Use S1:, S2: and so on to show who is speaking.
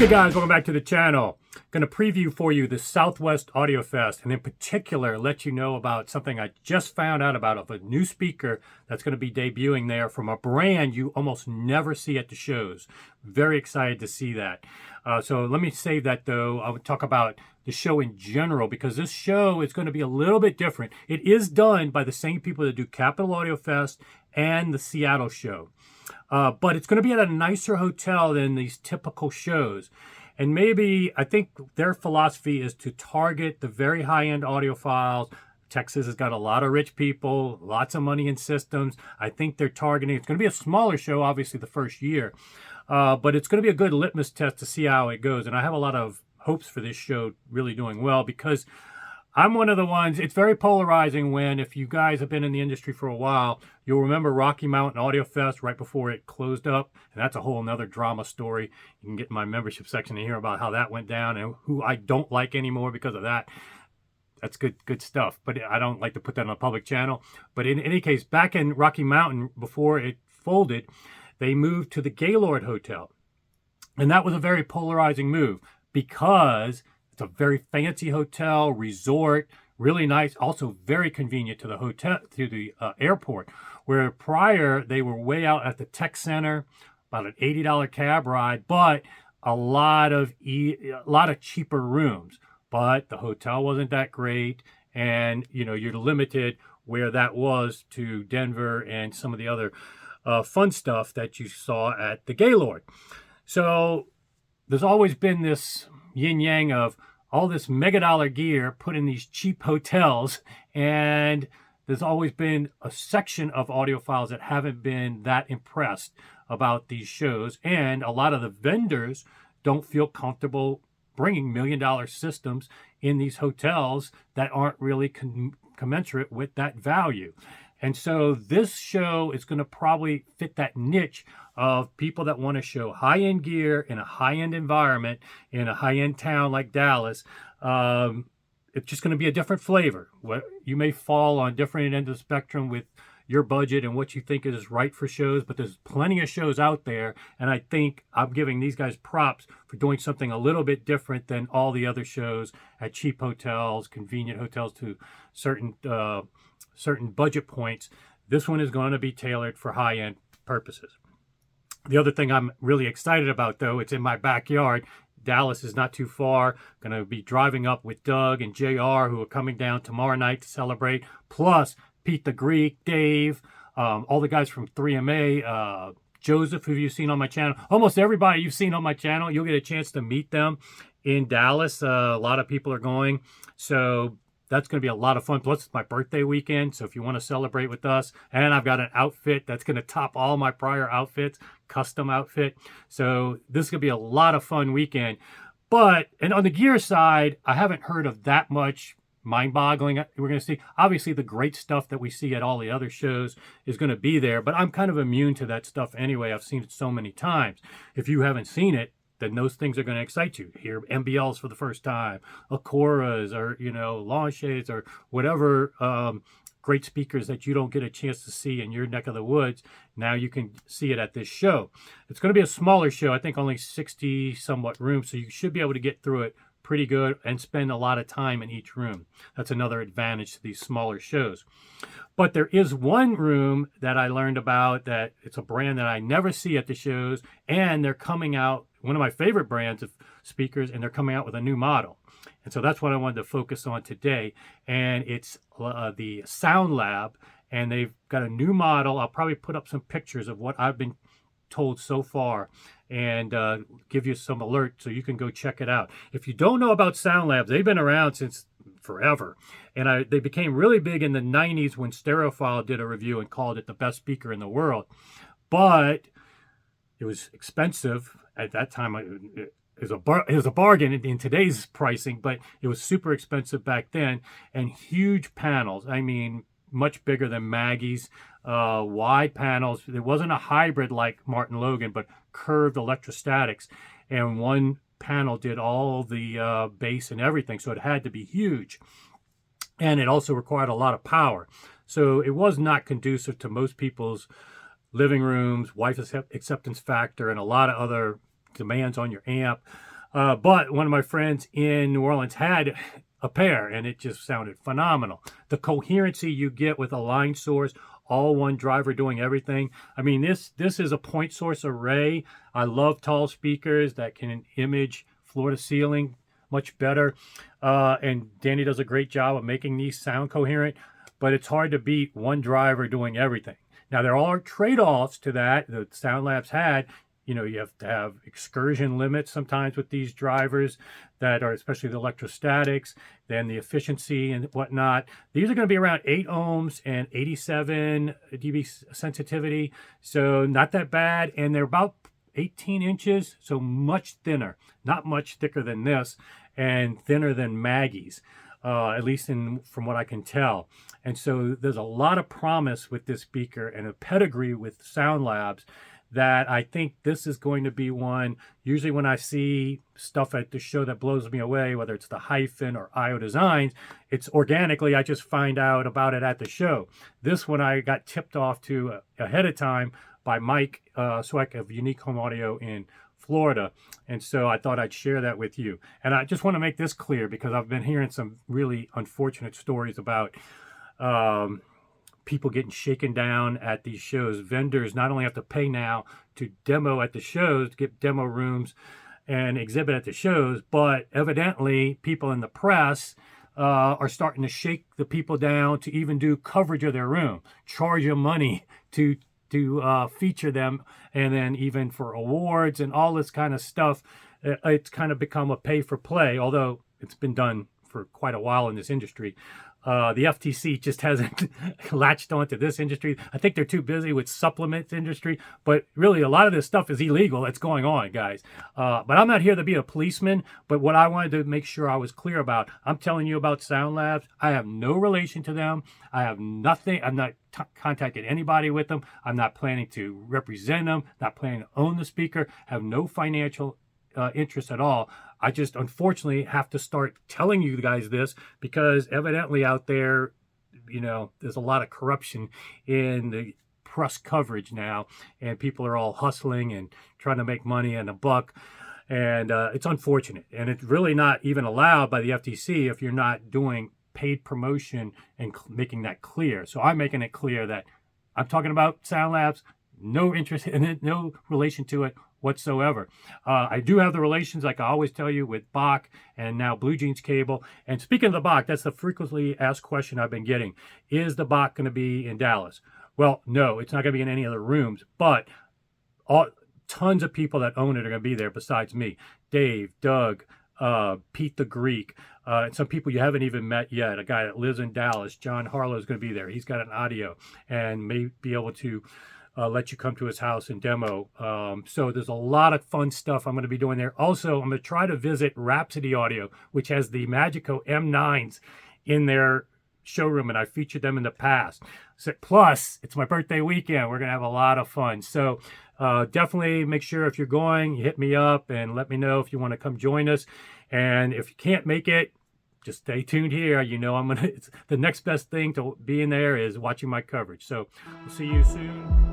S1: Okay guys, welcome back to the channel. Going to preview for you the Southwest Audio Fest, and in particular let you know about something I just found out about, of a new speaker that's going to be debuting there from a brand you almost never see at the shows. Very excited to see that. So let me save that though. I would talk about the show in general, because this show is going to be a little bit different. It is done by the same people that do Capital Audio Fest and the Seattle show. But it's going to be at a nicer hotel than these typical shows. And maybe, I think their philosophy is to target the very high-end audiophiles. Texas has got a lot of rich people, lots of money in systems. I think they're targeting, it's going to be a smaller show, obviously, the first year. But it's going to be a good litmus test to see how it goes. And I have a lot of hopes for this show really doing well, because I'm one of the ones, it's very polarizing when, if you guys have been in the industry for a while, you'll remember Rocky Mountain Audio Fest right before it closed up. And that's a whole nother drama story. You can get in my membership section to hear about how that went down and who I don't like anymore because of that. That's good stuff, but I don't like to put that on a public channel. But in any case, back in Rocky Mountain, before it folded, they moved to the Gaylord Hotel. And that was a very polarizing move, because it's a very fancy hotel, resort, really nice, also very convenient to the hotel, to the airport, where prior they were way out at the tech center, about an $80 cab ride, but a lot of cheaper rooms. But the hotel wasn't that great, and you're limited where that was to Denver and some of the other fun stuff that you saw at the Gaylord. So there's always been this yin-yang of all this mega-dollar gear put in these cheap hotels, and there's always been a section of audiophiles that haven't been that impressed about these shows, and a lot of the vendors don't feel comfortable bringing million-dollar systems in these hotels that aren't really commensurate with that value. And so this show is going to probably fit that niche of people that want to show high-end gear in a high-end environment, in a high-end town like Dallas. It's just going to be a different flavor. You may fall on different ends of the spectrum with your budget and what you think is right for shows, but there's plenty of shows out there, and I think I'm giving these guys props for doing something a little bit different than all the other shows at cheap hotels, convenient hotels to certain budget points. This one is going to be tailored for high-end purposes. The other thing I'm really excited about, though, it's in my backyard. Dallas is not too far. Going to be driving up with Doug and JR, who are coming down tomorrow night to celebrate, plus Pete the Greek, Dave, all the guys from 3MA, Joseph, who you've seen on my channel. Almost everybody you've seen on my channel, you'll get a chance to meet them in Dallas. A lot of people are going, so that's going to be a lot of fun. Plus, it's my birthday weekend, so if you want to celebrate with us, and I've got an outfit that's going to top all my prior outfits, custom outfit. So this is going to be a lot of fun weekend. And on the gear side, I haven't heard of that much mind-boggling. We're going to see, obviously, the great stuff that we see at all the other shows is going to be there, but I'm kind of immune to that stuff anyway. I've seen it so many times. If you haven't seen it, then those things are going to excite you. Hear MBLs for the first time, Acoras, or lawn shades, or whatever great speakers that you don't get a chance to see in your neck of the woods. Now you can see it at this show. It's going to be a smaller show. I think only 60 somewhat rooms, so you should be able to get through it pretty good and spend a lot of time in each room. That's another advantage to these smaller shows. But there is one room that I learned about that it's a brand that I never see at the shows, and they're coming out, one of my favorite brands of speakers, and they're coming out with a new model. And so that's what I wanted to focus on today. And it's the Sound Lab, and they've got a new model. I'll probably put up some pictures of what I've been told so far and give you some alert so you can go check it out. If you don't know about Sound Labs, they've been around since forever. And they became really big in the 90s when Stereophile did a review and called it the best speaker in the world. But it was expensive at that time. It was a bargain in today's pricing, but it was super expensive back then. And huge panels. I mean, much bigger than Maggie's. Wide panels. It wasn't a hybrid like Martin Logan, but curved electrostatics. And one panel did all the bass and everything, so it had to be huge. And it also required a lot of power. So it was not conducive to most people's living rooms, wife acceptance factor, and a lot of other demands on your amp. But one of my friends in New Orleans had a pair, and it just sounded phenomenal. The coherency you get with a line source, all one driver doing everything. I mean, this is a point source array. I love tall speakers that can image floor to ceiling much better. And Danny does a great job of making these sound coherent, but it's hard to beat one driver doing everything. Now, there are trade-offs to that Sound Labs had. You know, you have to have excursion limits sometimes with these drivers that are, especially the electrostatics, then the efficiency and whatnot. These are going to be around 8 ohms and 87 dB sensitivity. So not that bad. And they're about 18 inches, so much thinner, not much thicker than this, and thinner than Maggie's, at least from what I can tell. And so there's a lot of promise with this speaker and a pedigree with Sound Labs that I think this is going to be one. Usually when I see stuff at the show that blows me away, whether it's the Hyphen or IO Designs, it's organically, I just find out about it at the show. This one I got tipped off to ahead of time by Mike Sweck of Unique Home Audio in Florida. And so I thought I'd share that with you. And I just want to make this clear because I've been hearing some really unfortunate stories about people getting shaken down at these shows. Vendors not only have to pay now to demo at the shows, to get demo rooms and exhibit at the shows, but evidently people in the press are starting to shake the people down to even do coverage of their room, charge them money to feature them, and then even for awards and all this kind of stuff. It's kind of become a pay for play, although it's been done for quite a while in this industry. The FTC just hasn't latched onto this industry. I think they're too busy with supplements industry, but really a lot of this stuff is illegal that's going on, guys. But I'm not here to be a policeman, but what I wanted to make sure I was clear about, I'm telling you about Sound Labs. I have no relation to them. I have nothing. I'm not contacted anybody with them. I'm not planning to represent them, not planning to own the speaker, have no financial interest at all. I just unfortunately have to start telling you guys this because evidently out there, you know, there's a lot of corruption in the press coverage now, and people are all hustling and trying to make money and a buck. And it's unfortunate. And it's really not even allowed by the FTC if you're not doing paid promotion and making that clear. So I'm making it clear that I'm talking about Sound Labs, no interest in it, no relation to it whatsoever. I do have the relations, like I always tell you, with Bach and now Blue Jeans Cable. And speaking of the Bach, that's the frequently asked question I've been getting. Is the Bach going to be in Dallas? Well, no, it's not going to be in any other rooms, but tons of people that own it are going to be there besides me. Dave, Doug, Pete the Greek, and some people you haven't even met yet. A guy that lives in Dallas, John Harlow, is going to be there. He's got an audio and may be able to let you come to his house and demo. So there's a lot of fun stuff I'm going to be doing there. Also, I'm going to try to visit Rhapsody Audio, which has the Magico M9s in their showroom, and I featured them in the past. So, plus, it's my birthday weekend. We're going to have a lot of fun. So definitely make sure if you're going, you hit me up and let me know if you want to come join us. And if you can't make it, just stay tuned here. You know, the next best thing to being there is watching my coverage. So we'll see you soon.